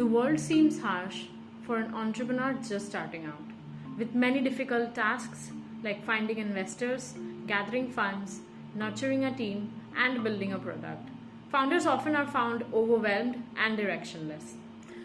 The world seems harsh for an entrepreneur just starting out, with many difficult tasks like finding investors, gathering funds, nurturing a team, and building a product. Founders often are found overwhelmed and directionless.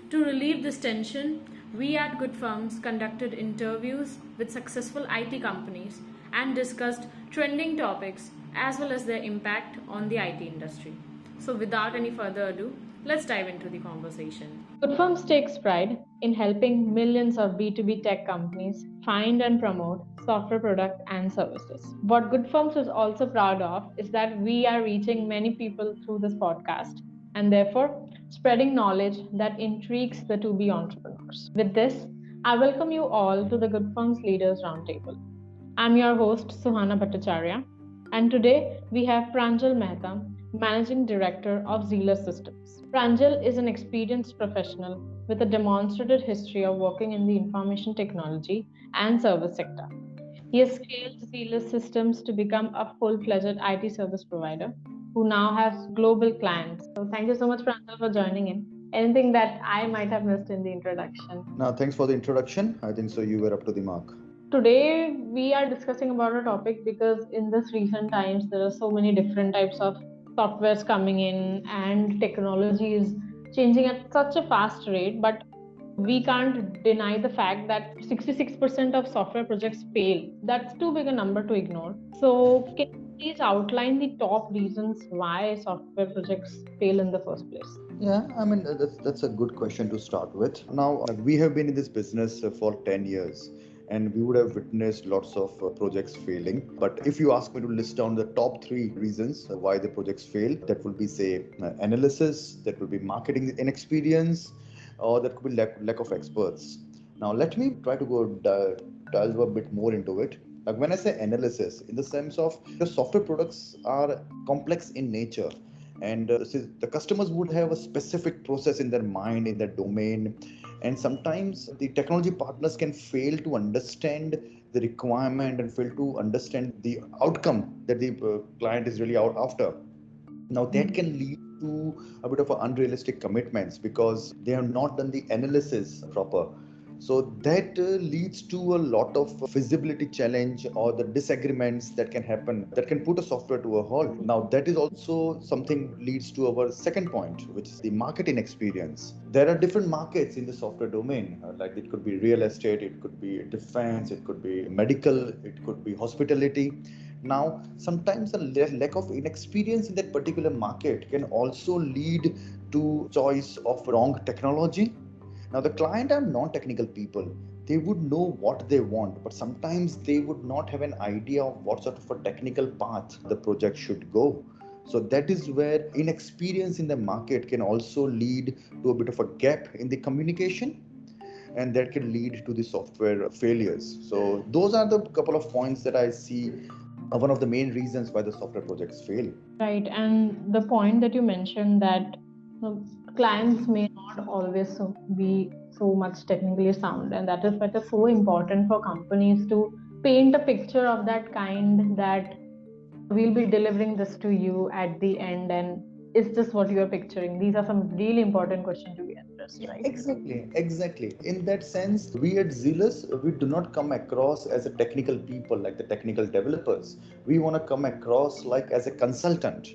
To relieve this tension, we at Goodfirms conducted interviews with successful IT companies and discussed trending topics as well as their impact on the IT industry. So, without any further ado, let's dive into the conversation. Goodfirms takes pride in helping millions of B2B tech companies find and promote software products and services. What Goodfirms is also proud of is that we are reaching many people through this podcast and therefore spreading knowledge that intrigues the to-be entrepreneurs. With this, I welcome you all to the Goodfirms Leaders Roundtable. I'm your host, Suhana Bhattacharya, and today we have Pranjal Mehta, Managing Director of Zealous Systems. Pranjal is an experienced professional with a demonstrated history of working in the information technology and service sector. He has scaled Zealous Systems to become a full-fledged IT service provider who now has global clients. So thank you so much, Pranjal, for joining in. Anything that I might have missed in the introduction? Now, thanks for the introduction. I think so you were up to the mark. Today we are discussing about a topic because in this recent times there are so many different types of softwares coming in and technology is changing at such a fast rate, but we can't deny the fact that 66% of software projects fail. That's too big a number to ignore. So can you please outline the top reasons why software projects fail in the first place? Yeah, I mean, that's a good question to start with. Now, we have been in this business for 10 years and we would have witnessed lots of projects failing. But if you ask me to list down the top three reasons why the projects fail, that will be, say, analysis, that will be marketing inexperience, or that could be lack of experts. Now, let me try to go dive a bit more into it. Like when I say analysis, in the sense of the software products are complex in nature, and the customers would have a specific process in their mind, in their domain, and sometimes the technology partners can fail to understand the requirement and fail to understand the outcome that the client is really out after. Now that can lead to a bit of unrealistic commitments because they have not done the analysis proper. So that leads to a lot of feasibility challenge or the disagreements that can happen that can put a software to a halt. Now that is also something leads to our second point, which is the marketing experience. There are different markets in the software domain, like it could be real estate, it could be defense, it could be medical, it could be hospitality. Now, sometimes a lack of inexperience in that particular market can also lead to choice of wrong technology. Now, the client are non-technical people. They would know what they want, but sometimes they would not have an idea of what sort of a technical path the project should go. So that is where inexperience in the market can also lead to a bit of a gap in the communication, and that can lead to the software failures. So those are the couple of points that I see one of the main reasons why the software projects fail. Right, and the point that you mentioned that clients may not always be so much technically sound, and that is why it's so important for companies to paint a picture of that kind that we'll be delivering this to you at the end, and is this what you are picturing? These are some really important questions to be addressed, right? Exactly. In that sense, we at Zealous, we do not come across as a technical people like the technical developers. We want to come across like as a consultant,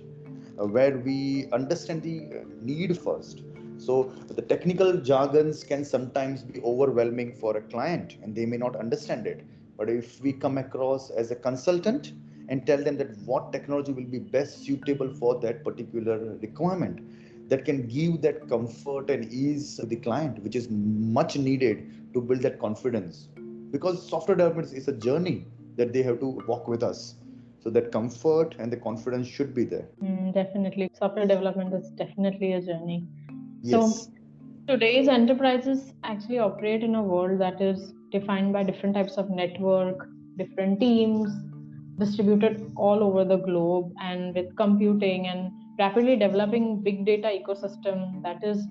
where we understand the need first. So the technical jargons can sometimes be overwhelming for a client and they may not understand it. But if we come across as a consultant and tell them that what technology will be best suitable for that particular requirement, that can give that comfort and ease to the client, which is much needed to build that confidence. Because software development is a journey that they have to walk with us. So that comfort and the confidence should be there. Definitely. Software development is definitely a journey. Yes. So today's enterprises actually operate in a world that is defined by different types of network, different teams, distributed all over the globe, and with computing and rapidly developing big data ecosystem that is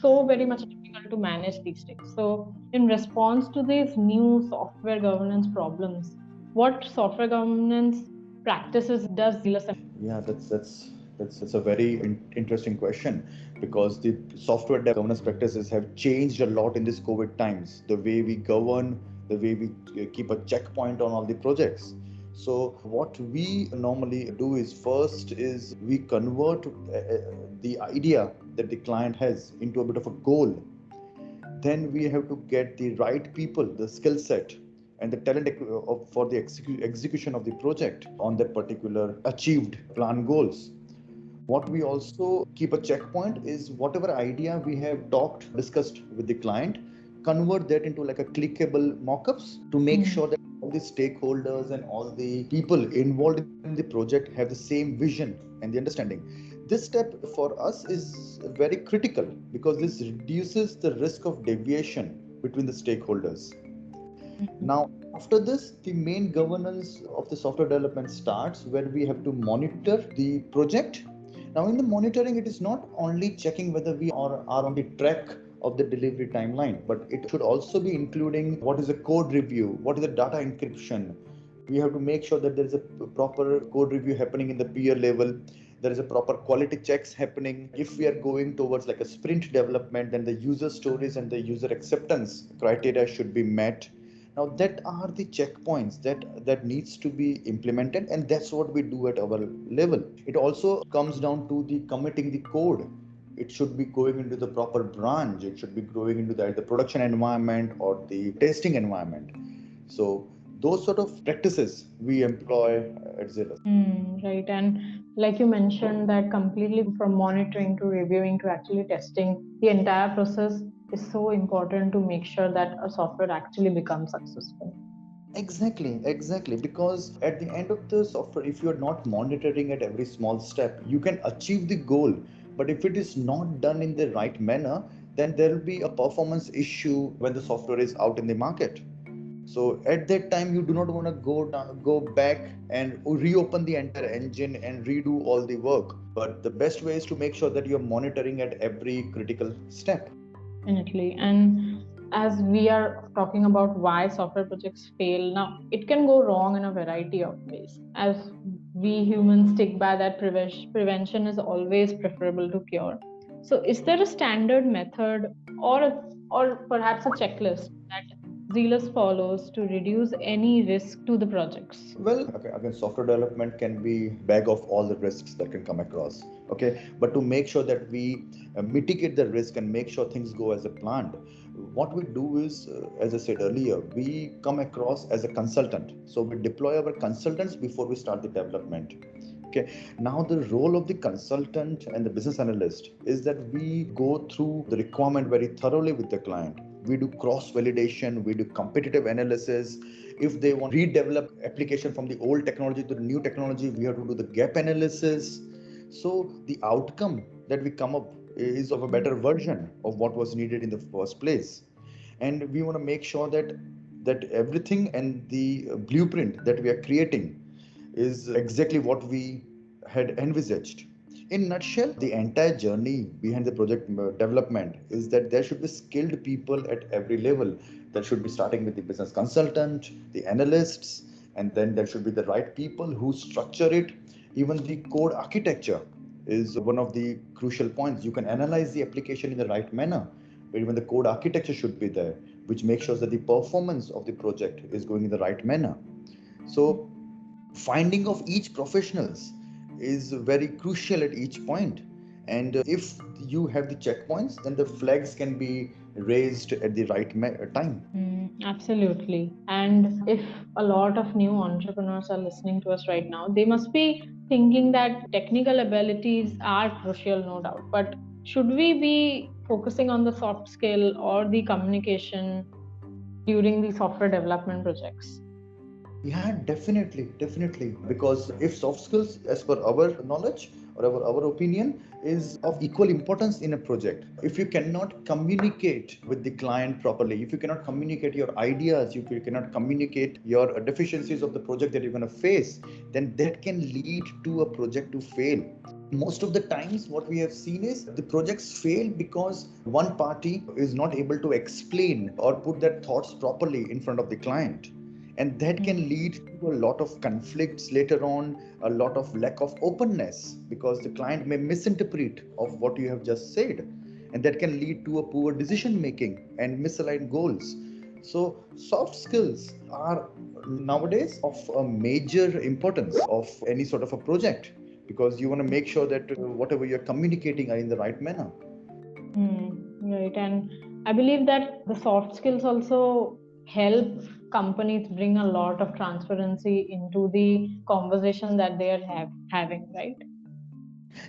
so very much difficult to manage these days. So in response to these new software governance problems, what software governance practices does Zealous? Yeah, that's That's a very interesting question, because the software governance practices have changed a lot in this COVID times. The way we govern, the way we keep a checkpoint on all the projects. So what we normally do is, first is we convert the idea that the client has into a bit of a goal. Then we have to get the right people, the skill set and the talent for the execution of the project on that particular achieved plan goals. What we also keep a checkpoint is, whatever idea we have discussed with the client, convert that into like a clickable mockups to make sure that all the stakeholders and all the people involved in the project have the same vision and the understanding. This step for us is very critical, because this reduces the risk of deviation between the stakeholders. Now, after this, the main governance of the software development starts, where we have to monitor the project. Now, in the monitoring, it is not only checking whether we are on the track of the delivery timeline, but it should also be including what is the code review, what is the data encryption. We have to make sure that there is a proper code review happening in the peer level. There is a proper quality checks happening. If we are going towards like a sprint development, then the user stories and the user acceptance criteria should be met. Now that are the checkpoints that needs to be implemented, and that's what we do at our level. It also comes down to the committing the code. It should be going into the proper branch. It should be going into the production environment or the testing environment. So those sort of practices we employ at Zealous. Right. And like you mentioned, that completely from monitoring to reviewing to actually testing, the entire process is so important to make sure that a software actually becomes successful. Exactly. Because at the end of the software, if you're not monitoring at every small step, you can achieve the goal. But if it is not done in the right manner, then there will be a performance issue when the software is out in the market. So at that time, you do not want to go back and reopen the entire engine and redo all the work. But the best way is to make sure that you're monitoring at every critical step. Definitely. And as we are talking about why software projects fail, now it can go wrong in a variety of ways. As we humans stick by that prevention is always preferable to cure. So, is there a standard method or perhaps a checklist that Zealous follows to reduce any risk to the projects? Well, okay, again, software development can be bag of all the risks that can come across. Okay, but to make sure that we mitigate the risk and make sure things go as a planned, what we do is, as I said earlier, we come across as a consultant. So we deploy our consultants before we start the development. Okay, now the role of the consultant and the business analyst is that we go through the requirement very thoroughly with the client. We do cross validation, we do competitive analysis. If they want to redevelop application from the old technology to the new technology, we have to do the gap analysis. So the outcome that we come up is of a better version of what was needed in the first place. And we want to make sure that everything and the blueprint that we are creating is exactly what we had envisaged. In nutshell, the entire journey behind the project development is that there should be skilled people at every level. That should be starting with the business consultant, the analysts, and then there should be the right people who structure it. Even the code architecture is one of the crucial points. You can analyze the application in the right manner, but even the code architecture should be there, which makes sure that the performance of the project is going in the right manner. So finding of each professionals is very crucial at each point. And if you have the checkpoints, then the flags can be raised at the right time. Absolutely. And if a lot of new entrepreneurs are listening to us right now, they must be thinking that technical abilities are crucial, no doubt. But should we be focusing on the soft skill or the communication during the software development projects? Yeah, definitely. Because if soft skills, as per our knowledge or our opinion, is of equal importance in a project. If you cannot communicate with the client properly, if you cannot communicate your ideas, if you cannot communicate your deficiencies of the project that you're going to face, then that can lead to a project to fail. Most of the times what we have seen is the projects fail because one party is not able to explain or put their thoughts properly in front of the client. And that can lead to a lot of conflicts later on, a lot of lack of openness, because the client may misinterpret of what you have just said, and that can lead to a poor decision making and misaligned goals. So soft skills are nowadays of a major importance of any sort of a project, because you want to make sure that whatever you're communicating are in the right manner. Right. And I believe that the soft skills also help companies bring a lot of transparency into the conversation that they are having, right?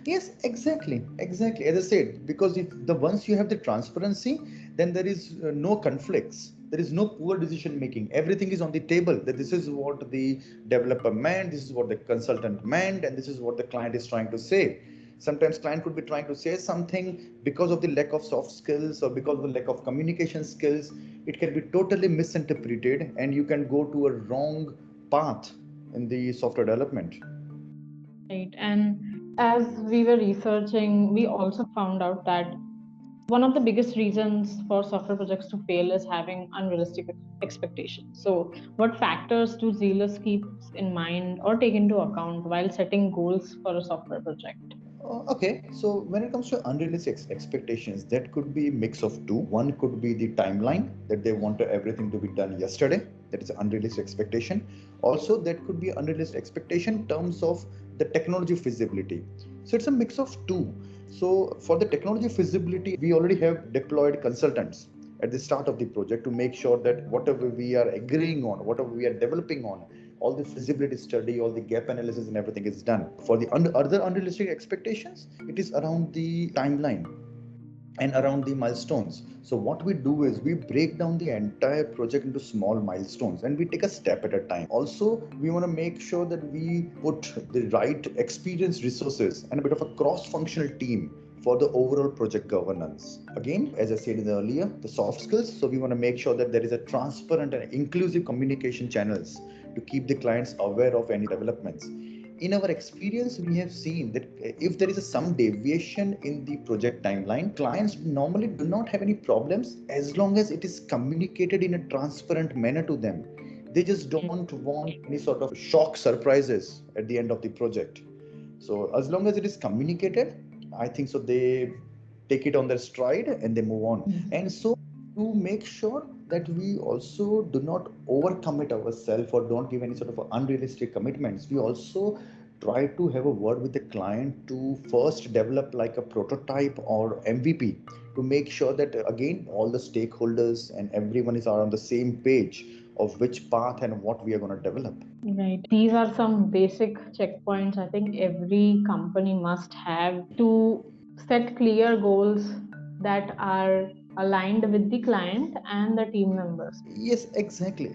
Yes, exactly. As I said, because if the once you have the transparency, then there is no conflicts. There is no poor decision making. Everything is on the table. That this is what the developer meant, this is what the consultant meant, and this is what the client is trying to say. Sometimes client could be trying to say something because of the lack of soft skills or because of the lack of communication skills. It can be totally misinterpreted, and you can go to a wrong path in the software development. Right. And as we were researching, we also found out that one of the biggest reasons for software projects to fail is having unrealistic expectations. So, what factors do Zealous keeps in mind or take into account while setting goals for a software project? Okay, so when it comes to unrealistic expectations, that could be a mix of two. One could be the timeline that they want everything to be done yesterday. That is an unrealistic expectation. Also, that could be unrealistic expectation in terms of the technology feasibility. So it's a mix of two. So for the technology feasibility, we already have deployed consultants at the start of the project to make sure that whatever we are agreeing on, whatever we are developing on, all the feasibility study, all the gap analysis and everything is done. For the other unrealistic expectations, it is around the timeline and around the milestones. So what we do is we break down the entire project into small milestones and we take a step at a time. Also, we want to make sure that we put the right experienced resources and a bit of a cross-functional team for the overall project governance. Again, as I said earlier, the soft skills. So we want to make sure that there is a transparent and inclusive communication channels to keep the clients aware of any developments. In our experience, we have seen that if there is some deviation in the project timeline, clients normally do not have any problems as long as it is communicated in a transparent manner to them. They just don't want any sort of shock surprises at the end of the project. So as long as it is communicated, I think so they take it on their stride and they move on. And so to make sure that we also do not overcommit ourselves or don't give any sort of unrealistic commitments, we also try to have a word with the client to first develop like a prototype or MVP to make sure that again all the stakeholders and everyone is on the same page of which path and what we are going to develop. Right. These are some basic checkpoints I think every company must have to set clear goals that are aligned with the client and the team members. Yes, exactly.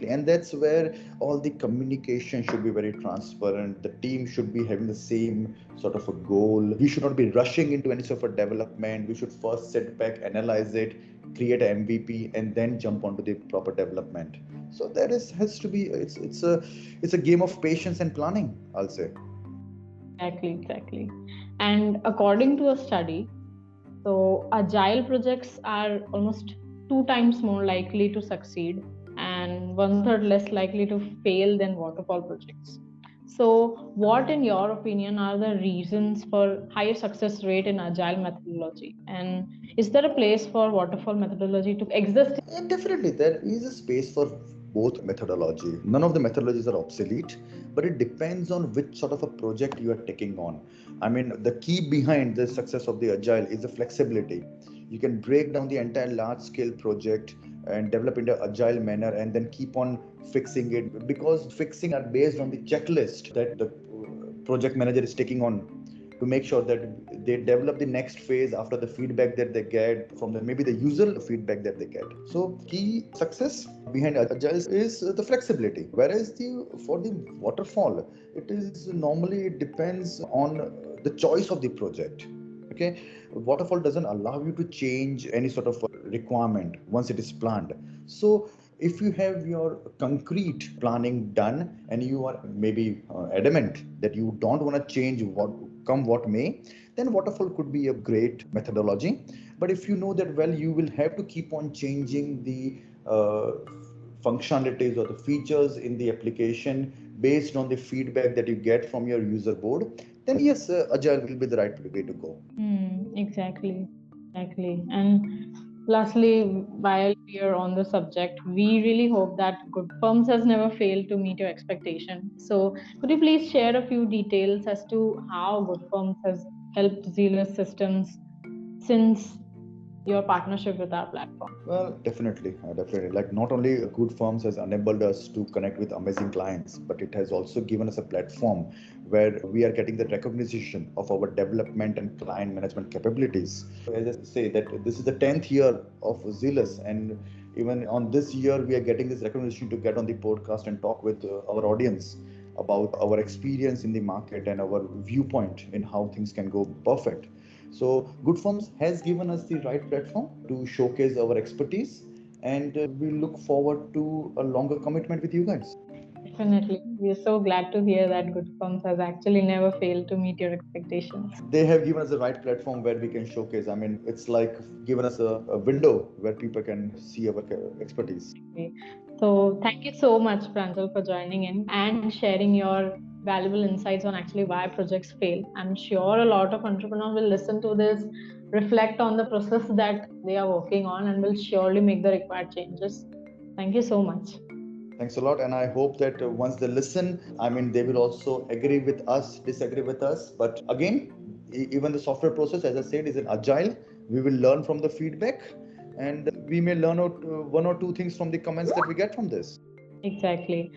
And that's where all the communication should be very transparent. The team should be having the same sort of a goal. We should not be rushing into any sort of a development. We should first sit back, analyze it, create an MVP, and then jump onto the proper development. So that is has to be it's a game of patience and planning, I'll say. Exactly. And according to a study, so agile projects are almost two times more likely to succeed and one third less likely to fail than waterfall projects. So, what, in your opinion, are the reasons for higher success rate in agile methodology? And is there a place for waterfall methodology to exist? And definitely, there is a space for both methodology. None of the methodologies are obsolete, but it depends on which sort of a project you are taking on. I mean, the key behind the success of the agile is the flexibility. You can break down the entire large scale project and develop in an agile manner and then keep on fixing it, because fixing are based on the checklist that the project manager is taking on to make sure that they develop the next phase after the feedback that they get from the maybe the user feedback that they get. So key success behind agile is the flexibility, whereas the for the waterfall it is normally it depends on the choice of the project. Okay, waterfall doesn't allow you to change any sort of requirement once it is planned. So if you have your concrete planning done and you are maybe adamant that you don't want to change what come what may, then waterfall could be a great methodology. But if you know that well you will have to keep on changing the functionalities or the features in the application based on the feedback that you get from your user board, then yes, Agile will be the right way to go. Exactly, exactly. And lastly, while we are on the subject, we really hope that Good Firms has never failed to meet your expectation. So, could you please share a few details as to how Good Firms has helped Zealous Systems since your partnership with our platform? Well, definitely. Like not only Good Firms has enabled us to connect with amazing clients, but it has also given us a platform where we are getting the recognition of our development and client management capabilities. As I say that this is the 10th year of Zealous, and even on this year we are getting this recognition to get on the podcast and talk with our audience about our experience in the market and our viewpoint in how things can go perfect. So, Good Firms has given us the right platform to showcase our expertise, and we look forward to a longer commitment with you guys. Definitely. We are so glad to hear that Good Firms has actually never failed to meet your expectations. They have given us the right platform where we can showcase. I mean, it's like given us a window where people can see our expertise. Okay. So, thank you so much, Pranjal, for joining in and sharing your valuable insights on actually why projects fail. I'm sure a lot of entrepreneurs will listen to this, reflect on the process that they are working on, and will surely make the required changes. Thank you so much. Thanks a lot, and I hope that once they listen, I mean, they will also agree with us, disagree with us. But again, even the software process, as I said, is an agile. We will learn from the feedback, and we may learn out one or two things from the comments that we get from this. Exactly.